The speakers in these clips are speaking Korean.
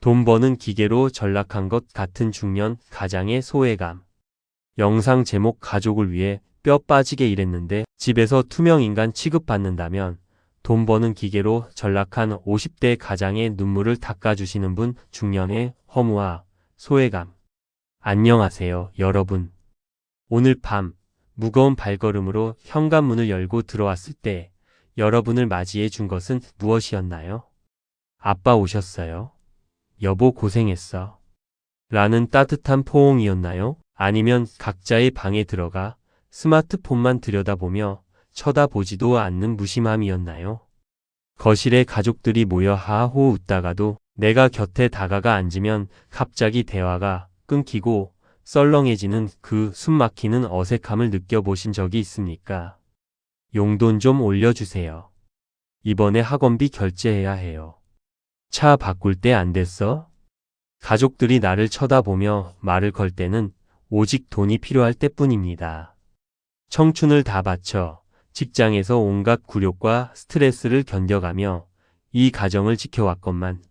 돈 버는 기계로 전락한 것 같은 중년 가장의 소외감. 영상 제목 가족을 위해 뼈 빠지게 일했는데 집에서 투명 인간 취급받는다면 돈 버는 기계로 전락한 50대 가장의 눈물을 닦아주시는 분 중년의 허무와 소외감. 안녕하세요, 여러분. 오늘 밤 무거운 발걸음으로 현관문을 열고 들어왔을 때 여러분을 맞이해 준 것은 무엇이었나요? 아빠 오셨어요? 여보 고생했어. 라는 따뜻한 포옹이었나요? 아니면 각자의 방에 들어가 스마트폰만 들여다보며 쳐다보지도 않는 무심함이었나요? 거실에 가족들이 모여 하하호 웃다가도 내가 곁에 다가가 앉으면 갑자기 대화가 끊기고 썰렁해지는 그 숨막히는 어색함을 느껴보신 적이 있습니까? 용돈 좀 올려주세요. 이번에 학원비 결제해야 해요. 차 바꿀 때 안 됐어? 가족들이 나를 쳐다보며 말을 걸 때는 오직 돈이 필요할 때뿐입니다. 청춘을 다 바쳐 직장에서 온갖 굴욕과 스트레스를 견뎌가며 이 가정을 지켜왔건만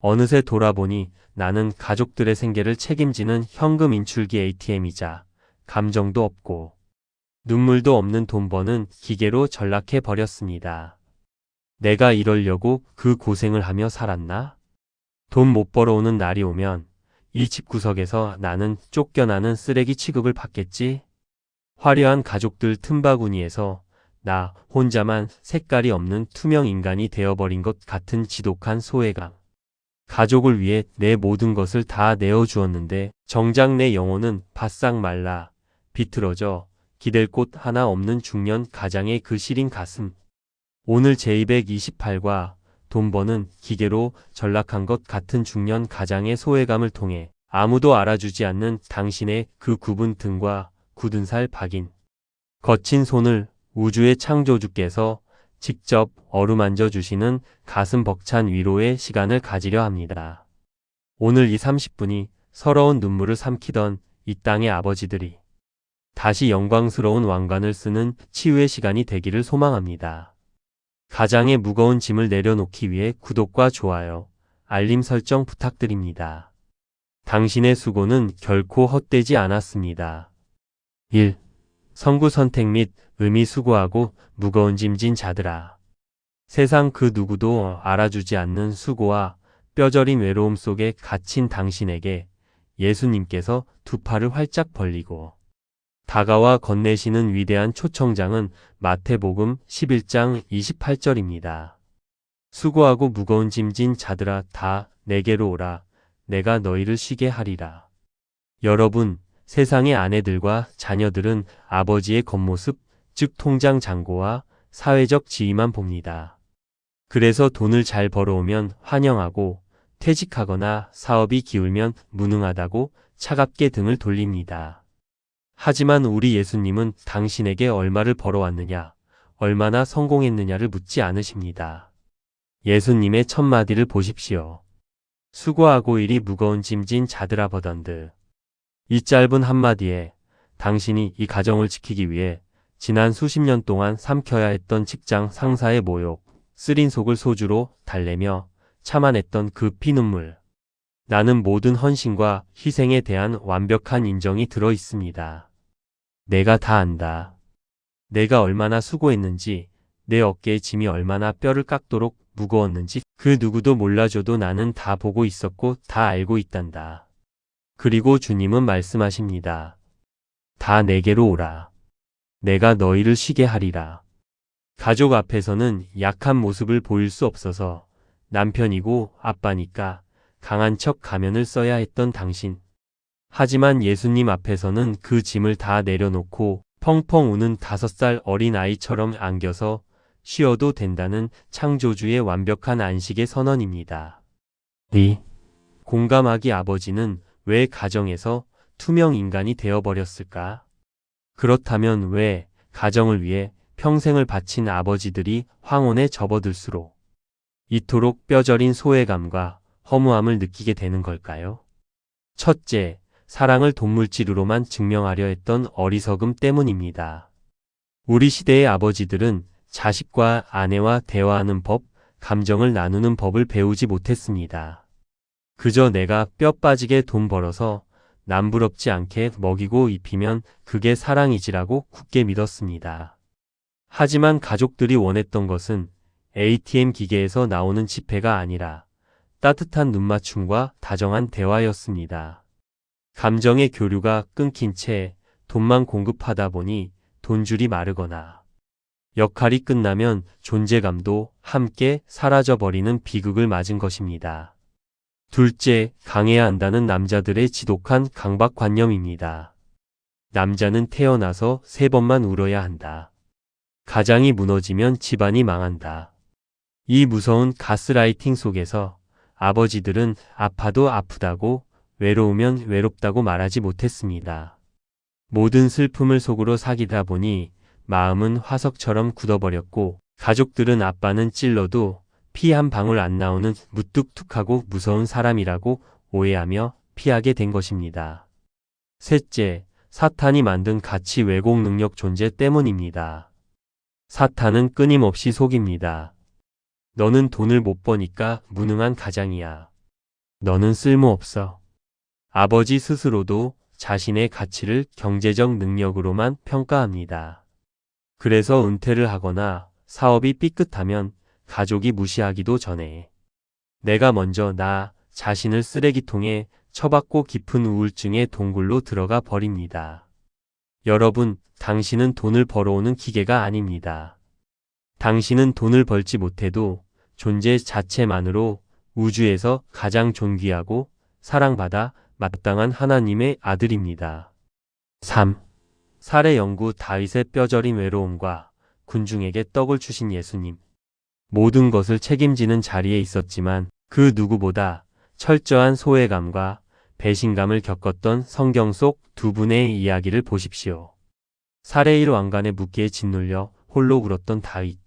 어느새 돌아보니 나는 가족들의 생계를 책임지는 현금 인출기 ATM이자 감정도 없고 눈물도 없는 돈 버는 기계로 전락해 버렸습니다. 내가 이러려고 그 고생을 하며 살았나? 돈 못 벌어오는 날이 오면 이 집구석에서 나는 쫓겨나는 쓰레기 취급을 받겠지? 화려한 가족들 틈바구니에서 나 혼자만 색깔이 없는 투명 인간이 되어버린 것 같은 지독한 소외감. 가족을 위해 내 모든 것을 다 내어주었는데 정작 내 영혼은 바싹 말라 비틀어져 기댈 곳 하나 없는 중년 가장의 그 시린 가슴. 오늘 제228과 돈 버는 기계로 전락한 것 같은 중년 가장의 소외감을 통해 아무도 알아주지 않는 당신의 그 굽은 등과 굳은 살 박인 거친 손을 우주의 창조주께서 직접 어루만져 주시는 가슴 벅찬 위로의 시간을 가지려 합니다. 오늘 이 30분이 서러운 눈물을 삼키던 이 땅의 아버지들이 다시 영광스러운 왕관을 쓰는 치유의 시간이 되기를 소망합니다. 가장의 무거운 짐을 내려놓기 위해 구독과 좋아요, 알림 설정 부탁드립니다. 당신의 수고는 결코 헛되지 않았습니다. 1. 선구 선택 및 의미 수고하고 무거운 짐 진 자들아. 세상 그 누구도 알아주지 않는 수고와 뼈저린 외로움 속에 갇힌 당신에게 예수님께서 두 팔을 활짝 벌리고 다가와 건네시는 위대한 초청장은 마태복음 11장 28절입니다. 수고하고 무거운 짐 진 자들아 다 내게로 오라. 내가 너희를 쉬게 하리라. 여러분, 세상의 아내들과 자녀들은 아버지의 겉모습, 즉 통장 잔고와 사회적 지위만 봅니다. 그래서 돈을 잘 벌어오면 환영하고 퇴직하거나 사업이 기울면 무능하다고 차갑게 등을 돌립니다. 하지만 우리 예수님은 당신에게 얼마를 벌어왔느냐, 얼마나 성공했느냐를 묻지 않으십니다. 예수님의 첫마디를 보십시오. 수고하고 일이 무거운 짐진 자들아 버던드. 이 짧은 한마디에 당신이 이 가정을 지키기 위해 지난 수십 년 동안 삼켜야 했던 직장 상사의 모욕, 쓰린 속을 소주로 달래며 참아냈던 그 피눈물. 나는 모든 헌신과 희생에 대한 완벽한 인정이 들어 있습니다. 내가 다 안다. 내가 얼마나 수고했는지, 내 어깨의 짐이 얼마나 뼈를 깎도록 무거웠는지 그 누구도 몰라줘도 나는 다 보고 있었고 다 알고 있단다. 그리고 주님은 말씀하십니다. 다 내게로 오라. 내가 너희를 쉬게 하리라. 가족 앞에서는 약한 모습을 보일 수 없어서 남편이고 아빠니까 강한 척 가면을 써야 했던 당신. 하지만 예수님 앞에서는 그 짐을 다 내려놓고 펑펑 우는 5살 어린 아이처럼 안겨서 쉬어도 된다는 창조주의 완벽한 안식의 선언입니다. 2. 공감하기 아버지는 왜 가정에서 투명 인간이 되어버렸을까? 그렇다면 왜 가정을 위해 평생을 바친 아버지들이 황혼에 접어들수록 이토록 뼈저린 소외감과 허무함을 느끼게 되는 걸까요? 첫째, 사랑을 돈물질로만 증명하려 했던 어리석음 때문입니다. 우리 시대의 아버지들은 자식과 아내와 대화하는 법, 감정을 나누는 법을 배우지 못했습니다. 그저 내가 뼈 빠지게 돈 벌어서 남부럽지 않게 먹이고 입히면 그게 사랑이지라고 굳게 믿었습니다. 하지만 가족들이 원했던 것은 ATM 기계에서 나오는 지폐가 아니라 따뜻한 눈맞춤과 다정한 대화였습니다. 감정의 교류가 끊긴 채 돈만 공급하다 보니 돈줄이 마르거나 역할이 끝나면 존재감도 함께 사라져버리는 비극을 맞은 것입니다. 둘째, 강해야 한다는 남자들의 지독한 강박관념입니다. 남자는 태어나서 3번만 울어야 한다. 가장이 무너지면 집안이 망한다. 이 무서운 가스라이팅 속에서 아버지들은 아파도 아프다고, 외로우면 외롭다고 말하지 못했습니다. 모든 슬픔을 속으로 사귀다 보니 마음은 화석처럼 굳어버렸고, 가족들은 아빠는 찔러도 피 한 방울 안 나오는 무뚝뚝하고 무서운 사람이라고 오해하며 피하게 된 것입니다. 셋째, 사탄이 만든 가치 왜곡 능력 존재 때문입니다. 사탄은 끊임없이 속입니다. 너는 돈을 못 버니까 무능한 가장이야. 너는 쓸모없어. 아버지 스스로도 자신의 가치를 경제적 능력으로만 평가합니다. 그래서 은퇴를 하거나 사업이 삐끗하면 가족이 무시하기도 전에 내가 먼저 나 자신을 쓰레기통에 처박고 깊은 우울증의 동굴로 들어가 버립니다. 여러분, 당신은 돈을 벌어오는 기계가 아닙니다. 당신은 돈을 벌지 못해도 존재 자체만으로 우주에서 가장 존귀하고 사랑받아 마땅한 하나님의 아들입니다. 3. 살해 연구 다윗의 뼈저린 외로움과 군중에게 떡을 주신 예수님. 모든 것을 책임지는 자리에 있었지만 그 누구보다 철저한 소외감과 배신감을 겪었던 성경 속 두 분의 이야기를 보십시오. 살해일 왕관에 묻기에 짓눌려 홀로 울었던 다윗.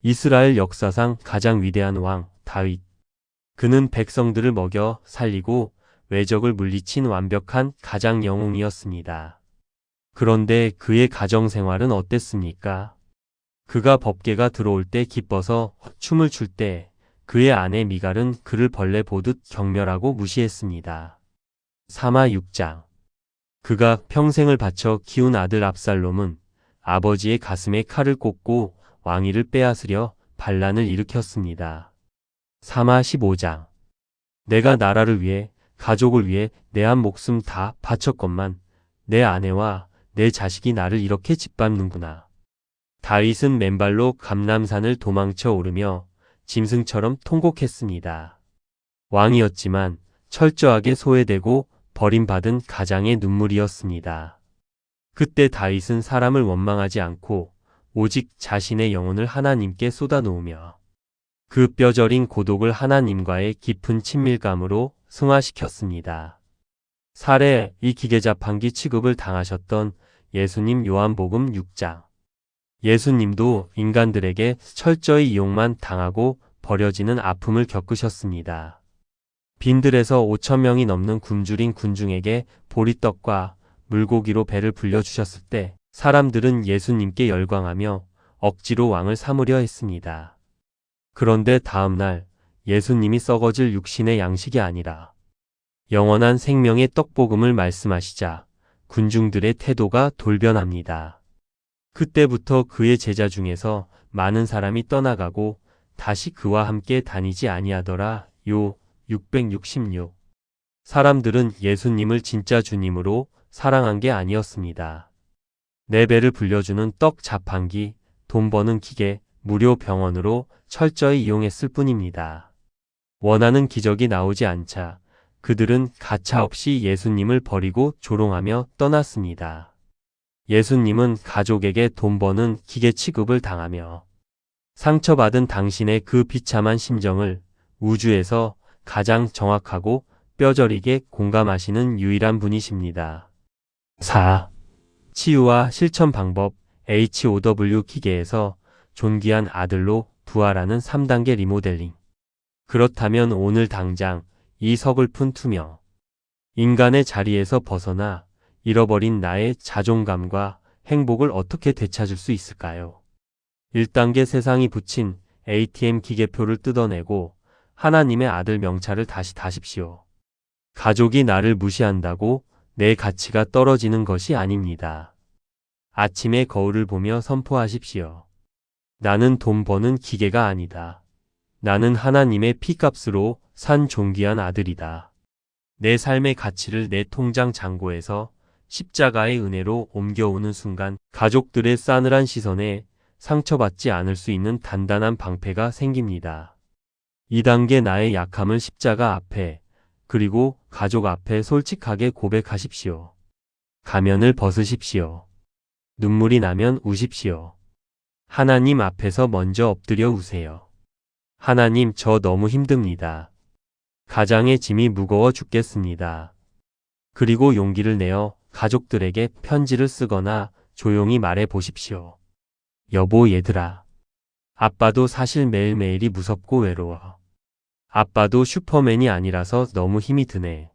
이스라엘 역사상 가장 위대한 왕 다윗. 그는 백성들을 먹여 살리고 외적을 물리친 완벽한 가장 영웅이었습니다. 그런데 그의 가정생활은 어땠습니까? 그가 법궤가 들어올 때 기뻐서 춤을 출 때 그의 아내 미갈은 그를 벌레 보듯 경멸하고 무시했습니다. 사마 6장. 그가 평생을 바쳐 키운 아들 압살롬은 아버지의 가슴에 칼을 꽂고 왕위를 빼앗으려 반란을 일으켰습니다. 사마 15장. 내가 나라를 위해 가족을 위해 내 한 목숨 다 바쳤건만 내 아내와 내 자식이 나를 이렇게 짓밟는구나. 다윗은 맨발로 감람산을 도망쳐 오르며 짐승처럼 통곡했습니다. 왕이었지만 철저하게 소외되고 버림받은 가장의 눈물이었습니다. 그때 다윗은 사람을 원망하지 않고 오직 자신의 영혼을 하나님께 쏟아놓으며 그 뼈저린 고독을 하나님과의 깊은 친밀감으로 승화시켰습니다. 살해 이 기계자판기 취급을 당하셨던 예수님 요한복음 6장. 예수님도 인간들에게 철저히 이용만 당하고 버려지는 아픔을 겪으셨습니다. 빈들에서 5,000명이 넘는 굶주린 군중에게 보리떡과 물고기로 배를 불려주셨을 때 사람들은 예수님께 열광하며 억지로 왕을 삼으려 했습니다. 그런데 다음날 예수님이 썩어질 육신의 양식이 아니라 영원한 생명의 떡볶음을 말씀하시자 군중들의 태도가 돌변합니다. 그때부터 그의 제자 중에서 많은 사람이 떠나가고 다시 그와 함께 다니지 아니하더라. 요 666. 사람들은 예수님을 진짜 주님으로 사랑한 게 아니었습니다. 내 배를 불려주는 떡 자판기, 돈 버는 기계, 무료 병원으로 철저히 이용했을 뿐입니다. 원하는 기적이 나오지 않자 그들은 가차없이 예수님을 버리고 조롱하며 떠났습니다. 예수님은 가족에게 돈 버는 기계 취급을 당하며 상처받은 당신의 그 비참한 심정을 우주에서 가장 정확하고 뼈저리게 공감하시는 유일한 분이십니다. 4. 치유와 실천 방법 HOW 기계에서 존귀한 아들로 부활하는 3단계 리모델링. 그렇다면 오늘 당장 이 서글픈 투명 인간의 자리에서 벗어나 잃어버린 나의 자존감과 행복을 어떻게 되찾을 수 있을까요? 1단계 세상이 붙인 ATM 기계표를 뜯어내고 하나님의 아들 명찰을 다시 다십시오. 가족이 나를 무시한다고 내 가치가 떨어지는 것이 아닙니다. 아침의 거울을 보며 선포하십시오. 나는 돈 버는 기계가 아니다. 나는 하나님의 피값으로 산 존귀한 아들이다. 내 삶의 가치를 내 통장 잔고에서 십자가의 은혜로 옮겨오는 순간 가족들의 싸늘한 시선에 상처받지 않을 수 있는 단단한 방패가 생깁니다. 2단계 나의 약함을 십자가 앞에 그리고 가족 앞에 솔직하게 고백하십시오. 가면을 벗으십시오. 눈물이 나면 우십시오. 하나님 앞에서 먼저 엎드려 우세요. 하나님, 저 너무 힘듭니다. 가장의 짐이 무거워 죽겠습니다. 그리고 용기를 내어 가족들에게 편지를 쓰거나 조용히 말해 보십시오. 여보, 얘들아. 아빠도 사실 매일매일이 무섭고 외로워. 아빠도 슈퍼맨이 아니라서 너무 힘이 드네.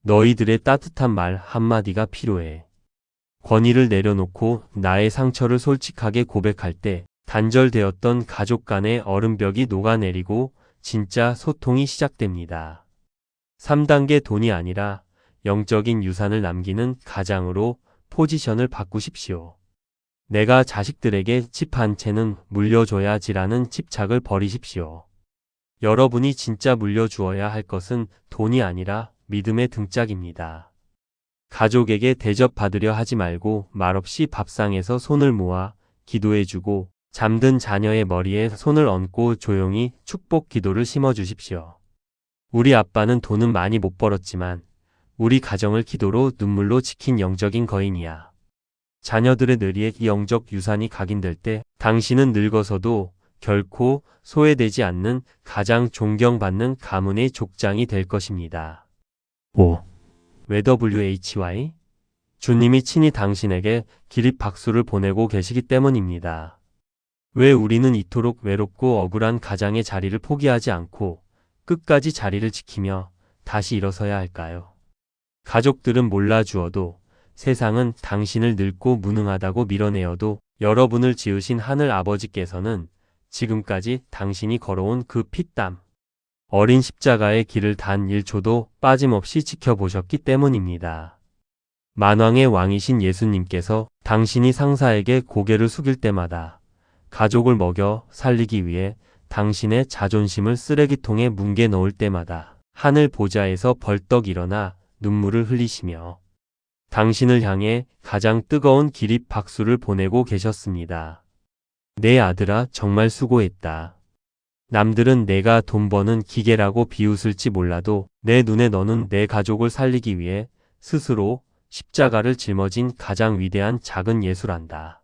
너희들의 따뜻한 말 한마디가 필요해. 권위를 내려놓고 나의 상처를 솔직하게 고백할 때 단절되었던 가족 간의 얼음벽이 녹아내리고 진짜 소통이 시작됩니다. 3단계 돈이 아니라 영적인 유산을 남기는 가장으로 포지션을 바꾸십시오. 내가 자식들에게 집 한 채는 물려줘야지라는 집착을 버리십시오. 여러분이 진짜 물려주어야 할 것은 돈이 아니라 믿음의 등짝입니다. 가족에게 대접받으려 하지 말고 말없이 밥상에서 손을 모아 기도해주고 잠든 자녀의 머리에 손을 얹고 조용히 축복 기도를 심어주십시오. 우리 아빠는 돈은 많이 못 벌었지만 우리 가정을 기도로 눈물로 지킨 영적인 거인이야. 자녀들의 뇌리에 영적 유산이 각인될 때 당신은 늙어서도 결코 소외되지 않는 가장 존경받는 가문의 족장이 될 것입니다. 5. 왜 WHY? 주님이 친히 당신에게 기립 박수를 보내고 계시기 때문입니다. 왜 우리는 이토록 외롭고 억울한 가장의 자리를 포기하지 않고 끝까지 자리를 지키며 다시 일어서야 할까요? 가족들은 몰라주어도 세상은 당신을 늙고 무능하다고 밀어내어도 여러분을 지으신 하늘 아버지께서는 지금까지 당신이 걸어온 그 피땀, 어린 십자가의 길을 단 1초도 빠짐없이 지켜보셨기 때문입니다. 만왕의 왕이신 예수님께서 당신이 상사에게 고개를 숙일 때마다 가족을 먹여 살리기 위해 당신의 자존심을 쓰레기통에 뭉개 넣을 때마다 하늘 보좌에서 벌떡 일어나 눈물을 흘리시며 당신을 향해 가장 뜨거운 기립 박수를 보내고 계셨습니다. 내 아들아, 정말 수고했다. 남들은 내가 돈 버는 기계라고 비웃을지 몰라도 내 눈에 너는 내 가족을 살리기 위해 스스로 십자가를 짊어진 가장 위대한 작은 예수란다.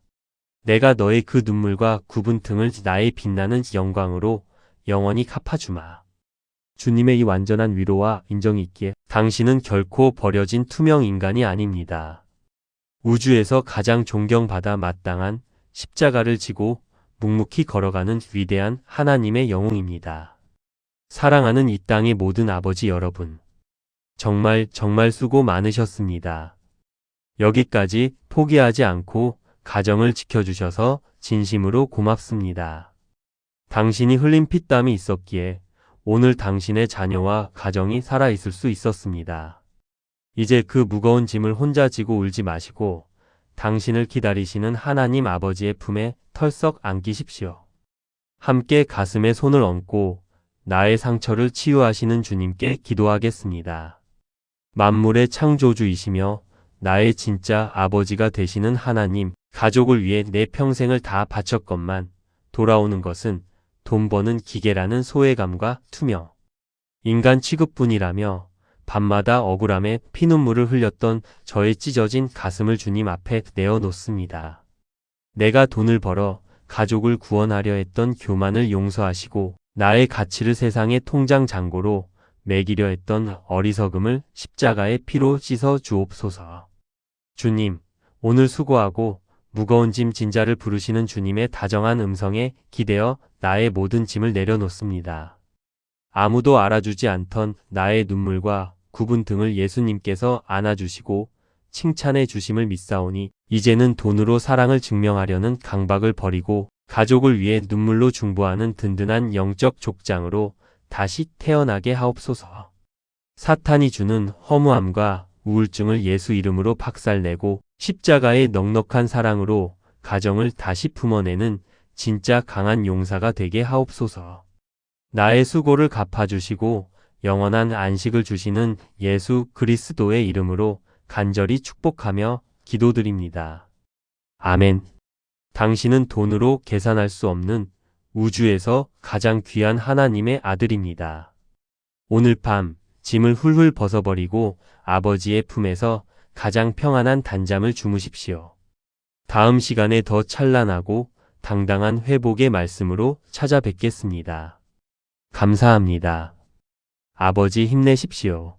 내가 너의 그 눈물과 굽은 등을 나의 빛나는 영광으로 영원히 갚아주마. 주님의 이 완전한 위로와 인정이 있기에 당신은 결코 버려진 투명 인간이 아닙니다. 우주에서 가장 존경받아 마땅한 십자가를 지고 묵묵히 걸어가는 위대한 하나님의 영웅입니다. 사랑하는 이 땅의 모든 아버지 여러분, 정말 수고 많으셨습니다. 여기까지 포기하지 않고 가정을 지켜주셔서 진심으로 고맙습니다. 당신이 흘린 피땀이 있었기에 오늘 당신의 자녀와 가정이 살아있을 수 있었습니다. 이제 그 무거운 짐을 혼자 지고 울지 마시고 당신을 기다리시는 하나님 아버지의 품에 털썩 안기십시오. 함께 가슴에 손을 얹고 나의 상처를 치유하시는 주님께 기도하겠습니다. 만물의 창조주이시며 나의 진짜 아버지가 되시는 하나님, 가족을 위해 내 평생을 다 바쳤건만 돌아오는 것은 돈 버는 기계라는 소외감과 투명, 인간 취급뿐이라며 밤마다 억울함에 피눈물을 흘렸던 저의 찢어진 가슴을 주님 앞에 내어놓습니다. 내가 돈을 벌어 가족을 구원하려 했던 교만을 용서하시고 나의 가치를 세상의 통장 잔고로 매기려 했던 어리석음을 십자가의 피로 씻어 주옵소서. 주님, 오늘 수고하고 무거운 짐 진자를 부르시는 주님의 다정한 음성에 기대어 나의 모든 짐을 내려놓습니다. 아무도 알아주지 않던 나의 눈물과 굽은 등을 예수님께서 안아주시고 칭찬해 주심을 믿사오니 이제는 돈으로 사랑을 증명하려는 강박을 버리고 가족을 위해 눈물로 중보하는 든든한 영적 족장으로 다시 태어나게 하옵소서. 사탄이 주는 허무함과 우울증을 예수 이름으로 박살내고 십자가의 넉넉한 사랑으로 가정을 다시 품어내는 진짜 강한 용사가 되게 하옵소서. 나의 수고를 갚아주시고 영원한 안식을 주시는 예수 그리스도의 이름으로 간절히 축복하며 기도드립니다. 아멘. 당신은 돈으로 계산할 수 없는 우주에서 가장 귀한 하나님의 아들입니다. 오늘 밤 짐을 훌훌 벗어버리고 아버지의 품에서 가장 평안한 단잠을 주무십시오. 다음 시간에 더 찬란하고 당당한 회복의 말씀으로 찾아뵙겠습니다. 감사합니다. 아버지 힘내십시오.